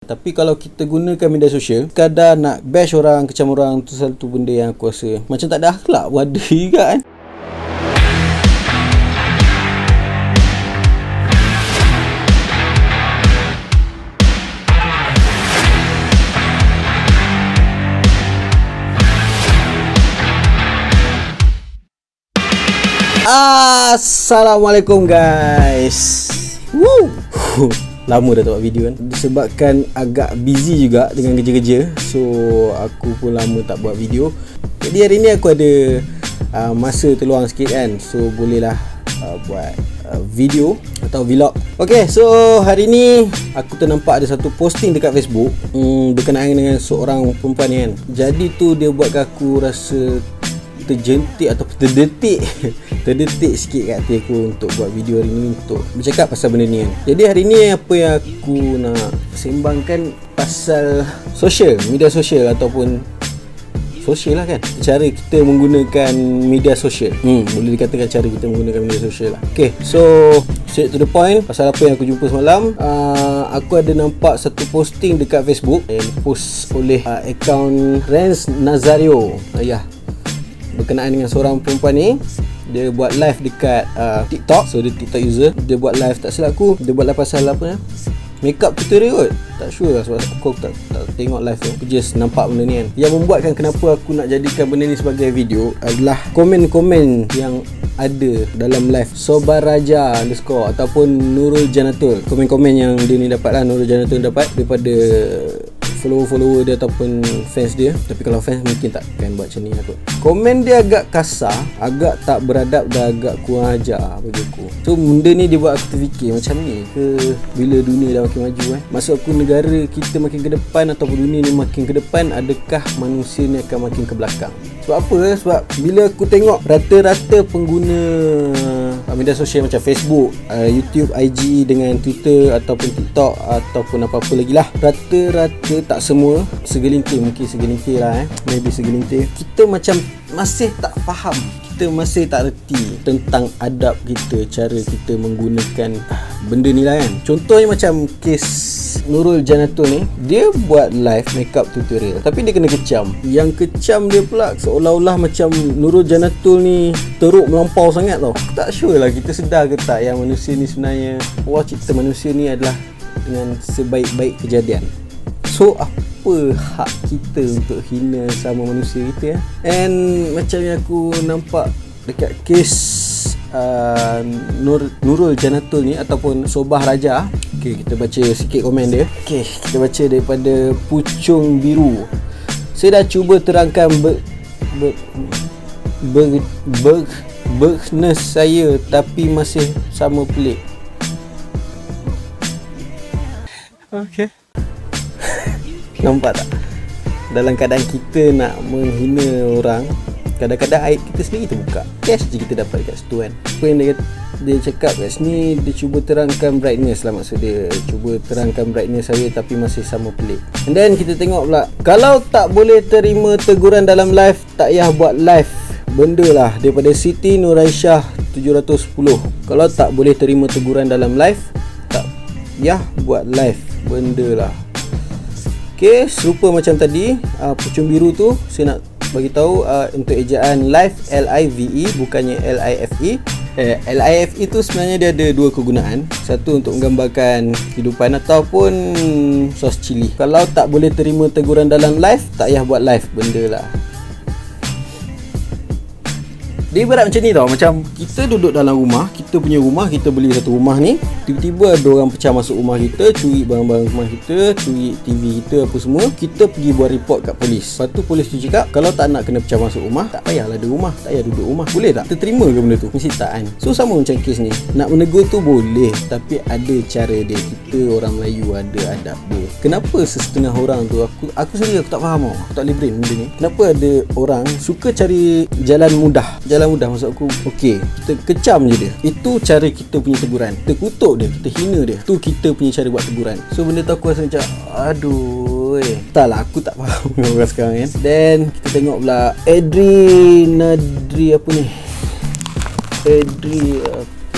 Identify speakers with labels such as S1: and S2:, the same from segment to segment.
S1: Tapi kalau kita gunakan media sosial kadang nak bash orang, kecam orang, tu satu benda yang aku rasa macam tak ada akhlak pun ada juga kan. Assalamualaikum guys. Woo. Lama dah tak buat video kan. Disebabkan agak busy juga dengan kerja-kerja, so aku pun lama tak buat video. Jadi hari ni aku ada masa terluang sikit kan, so bolehlah buat video atau vlog. Okay, so hari ni aku ternampak ada satu posting dekat Facebook berkenaan dengan seorang perempuan ni kan. Jadi tu dia buatkan aku rasa terjentik ataupun terdetik sikit kat hati aku untuk buat video hari ni, untuk bercakap pasal benda ni kan. Jadi hari ni apa yang aku nak sembangkan pasal media sosial ataupun sosial lah kan, cara kita menggunakan media sosial. Boleh dikatakan cara kita menggunakan media sosial lah. Okay, so straight to the point, pasal apa yang aku jumpa semalam. Aku ada nampak satu posting dekat Facebook yang post oleh akaun Renz Nazario berkenaan dengan seorang perempuan ni. Dia buat live dekat TikTok. So dia TikTok user. Dia buat live, tak silap aku, dia buat live pasal apa makeup tutorial kot. Tak sure lah sebab aku tak tengok live tu. Aku just nampak benda ni kan. Yang membuatkan kenapa aku nak jadikan benda ni sebagai video adalah komen-komen yang ada dalam live Sobaraja _ ataupun Nurul Janatul. Komen-komen yang dia ni dapat lah, Nurul Janatul dapat daripada follower dia ataupun fans dia. Tapi kalau fans mungkin tak akan buat macam ni lah kot. Komen dia agak kasar, agak tak beradab dan agak kurang ajar bagi aku. So benda ni dia buat aku terfikir, macam ni ke bila dunia dah makin maju Maksud aku negara kita makin ke depan ataupun dunia ni makin ke depan, adakah manusia ni akan makin ke belakang? Sebab apa? Sebab bila aku tengok rata-rata pengguna media sosial macam Facebook, YouTube, IG dengan Twitter ataupun TikTok ataupun apa-apa lagi lah, rata-rata, tak semua, segelintir, mungkin segelintir lah maybe segelintir, kita macam masih tak faham, kita masih tak reti tentang adab kita, cara kita menggunakan benda ni lah kan. Contohnya macam kes Nurul Janatul ni, dia buat live makeup tutorial tapi dia kena kecam. Yang kecam dia pula seolah-olah macam Nurul Janatul ni teruk melampau sangat tau. Aku tak sure lah kita sedar ke tak yang manusia ni sebenarnya, Allah cipta manusia ni adalah dengan sebaik-baik kejadian. So apa hak kita untuk hina sama manusia kita And macam yang aku nampak dekat kes Nurul Janatul ni ataupun Sobah Raja. Okay, kita baca sikit komen dia. Okay, kita baca daripada Pucung Biru. Saya dah cuba terangkan berknes saya tapi masih sama pelik. Okay. Nampak tak? Dalam keadaan kita nak menghina orang, kadang-kadang aib kita sendiri terbuka. Cash je kita dapat dekat situ kan. Apa yang dia cakap kat sini, dia cuba terangkan brightness lah, maksud dia cuba terangkan brightness saya tapi masih sama pelik. And then kita tengok pula, kalau tak boleh terima teguran dalam live, tak payah buat live, benda lah. Daripada Siti Nuraisyah 710, kalau tak boleh terima teguran dalam live, tak payah buat live, benda lah. Okay, serupa macam tadi Pucung Biru tu, saya nak bagi tahu untuk ejaan live LIVE bukannya LIFE. LIFE tu sebenarnya dia ada dua kegunaan. Satu untuk menggambarkan kehidupan ataupun sos cili. Kalau tak boleh terima teguran dalam live, tak payah buat live, benda lah. Dia ibarat macam ni tau, macam kita duduk dalam rumah, kita punya rumah, kita beli satu rumah ni, tiba-tiba ada orang pecah masuk rumah kita, curi barang-barang rumah kita, curi TV kita, apa semua. Kita pergi buat report kat polis. Lepas tu polis tu cakap, kalau tak nak kena pecah masuk rumah, tak payahlah ada rumah, tak payah duduk rumah. Boleh tak? Kita terima ke benda tu? Mesti tak kan? So sama macam kes ni, nak menegur tu boleh, tapi ada cara dia. Kita orang Melayu ada adab dia. Kenapa setengah orang tu, aku sendiri aku tak faham tau, aku tak boleh brain benda ni. Kenapa ada orang suka cari jalan mudah, maksud aku, okey, kita kecam je dia, itu cara kita punya teguran. Kita kutuk dia, kita hina dia, tu kita punya cara buat teguran. So benda tu aku rasa macam aduh, tak lah, aku tak faham dengan orang sekarang kan. Then kita tengok pula Adri apa ni, Adri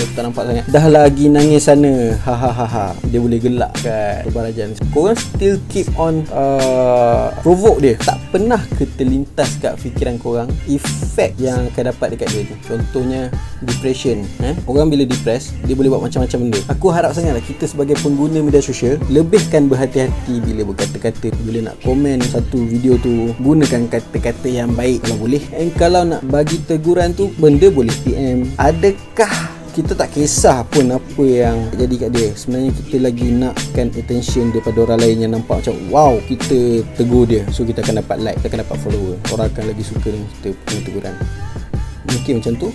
S1: aku tak nampak sangat. Dah lagi nangis sana, hahaha. Dia boleh gelak kat Barajan. Korang still keep on provoke dia. Tak pernah ke terlintas kat fikiran korang efek yang akan dapat dekat dia tu. Contohnya depression. Orang bila depress, dia boleh buat macam-macam benda. Aku harap sangatlah kita sebagai pengguna media sosial lebihkan berhati-hati bila berkata-kata. Bila nak komen satu video tu, gunakan kata-kata yang baik kalau boleh. And kalau nak bagi teguran tu, benda boleh PM. Adakah kita tak kisah pun apa yang jadi kat dia? Sebenarnya kita lagi nakkan attention daripada orang lain yang nampak macam wow, kita tegur dia, so kita akan dapat like, kita akan dapat follower, orang akan lagi suka dengan kita punya teguran. Mungkin macam tu.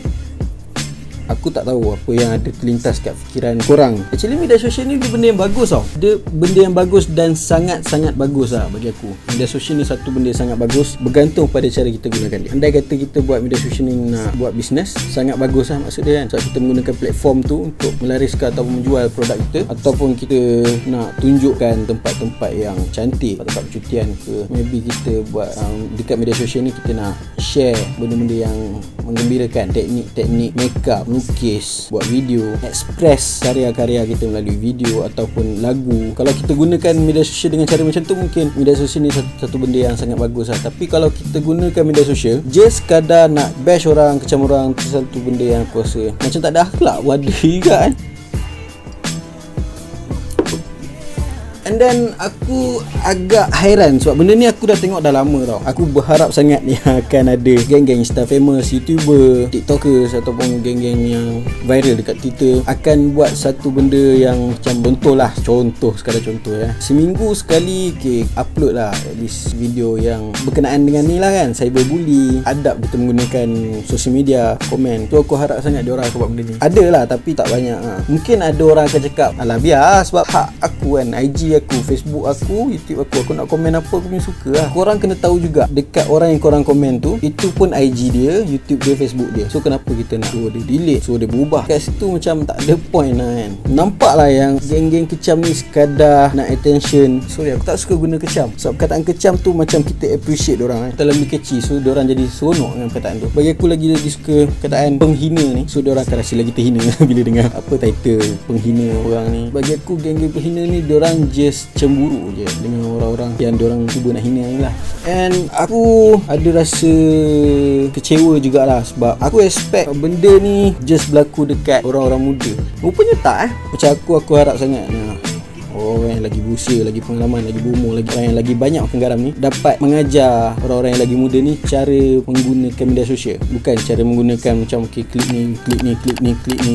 S1: Aku tak tahu apa yang ada terlintas kat fikiran korang. Actually media sosial ni dia benda yang bagus tau. Dia benda yang bagus dan sangat-sangat bagus lah bagi aku. Media sosial ni satu benda yang sangat bagus, bergantung pada cara kita gunakan dia. Andai kata kita buat media sosial ni nak buat bisnes, sangat bagus lah maksud dia kan. Sebab kita menggunakan platform tu untuk melariskan ataupun menjual produk kita, ataupun kita nak tunjukkan tempat-tempat yang cantik, tempat percutian ke. Maybe kita buat dekat media sosial ni kita nak share benda-benda yang menggembirakan, teknik-teknik makeup, lukis, buat video, express karya-karya kita melalui video ataupun lagu. Kalau kita gunakan media sosial dengan cara macam tu, mungkin media sosial ni satu benda yang sangat bagus lah. Tapi kalau kita gunakan media sosial just sekadar nak bash orang, kecam orang, tu satu benda yang aku rasa macam tak ada akhlak buat diri kan. And then aku agak hairan sebab benda ni aku dah tengok dah lama tau. Aku berharap sangat ni akan ada geng-geng Insta famous, YouTuber, TikTokers ataupun geng-geng yang viral dekat Twitter akan buat satu benda yang macam sekadar contoh ya. Seminggu sekali upload lah at least video yang berkenaan dengan ni lah kan, cyberbully, adab kita menggunakan social media, komen. So aku harap sangat diorang akan buat benda ni. Ada lah tapi tak banyak lah. Mungkin ada orang akan cakap alah biar sebab hak aku kan, IG aku, Facebook aku, YouTube aku nak komen apa aku punya suka lah. Korang kena tahu juga dekat orang yang korang komen tu, itu pun IG dia, YouTube dia, Facebook dia. So kenapa kita nak suruh dia delete, suruh dia berubah? Kat situ macam tak ada point lah kan. Nampak lah yang geng-geng kecam ni sekadar nak attention. Sorry aku tak suka guna kecam sebab perkataan kecam tu macam kita appreciate dorang kan. Kita lebih kecil, so dorang jadi seronok dengan perkataan tu. Bagi aku lagi suka perkataan penghina ni, so dorang akan rasa lagi terhina bila dengar apa title penghina orang ni. Bagi aku geng-geng penghina ni dorang just cemburu je dengan orang-orang yang diorang cuba nak hina ni lah. And aku ada rasa kecewa jugalah sebab aku expect benda ni just berlaku dekat orang-orang muda. Rupanya tak Macam aku harap sangat orang yang lagi berusia, lagi pengalaman, lagi berumur, lagi orang yang lagi banyak makan garam ni dapat mengajar orang-orang yang lagi muda ni cara menggunakan media sosial. Bukan cara menggunakan macam klik ni,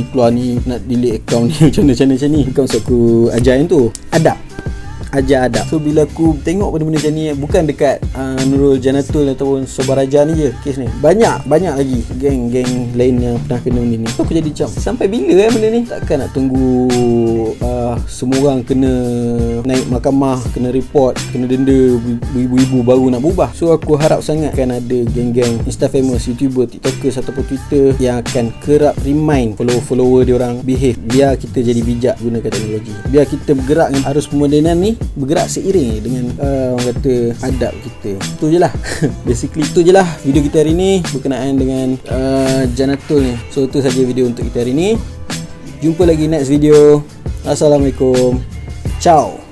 S1: keluar ni, nak delete account ni macam ni. Bukan maksud aku ajar yang tu. Ajar adab. So bila aku tengok benda-benda macam ni, bukan dekat Nurul Janatul ataupun Sobaraja ni je kes ni, banyak lagi geng-geng lain yang pernah kena benda ni. So aku jadi macam sampai bila benda ni? Takkan nak tunggu semua orang kena naik mahkamah, kena report, kena denda beribu-ibu baru nak berubah. So aku harap sangat kan ada geng-geng Insta famous, YouTuber, TikTokers ataupun Twitter yang akan kerap remind follower diorang behave. Biar kita jadi bijak gunakan teknologi, biar kita bergerak dengan arus kemodenan ni, bergerak seiring dengan orang kata adab kita. Tu je lah basically tu je lah video kita hari ni berkenaan dengan Janatul ni. So tu saja video untuk kita hari ni. Jumpa lagi next video. Assalamualaikum. Ciao.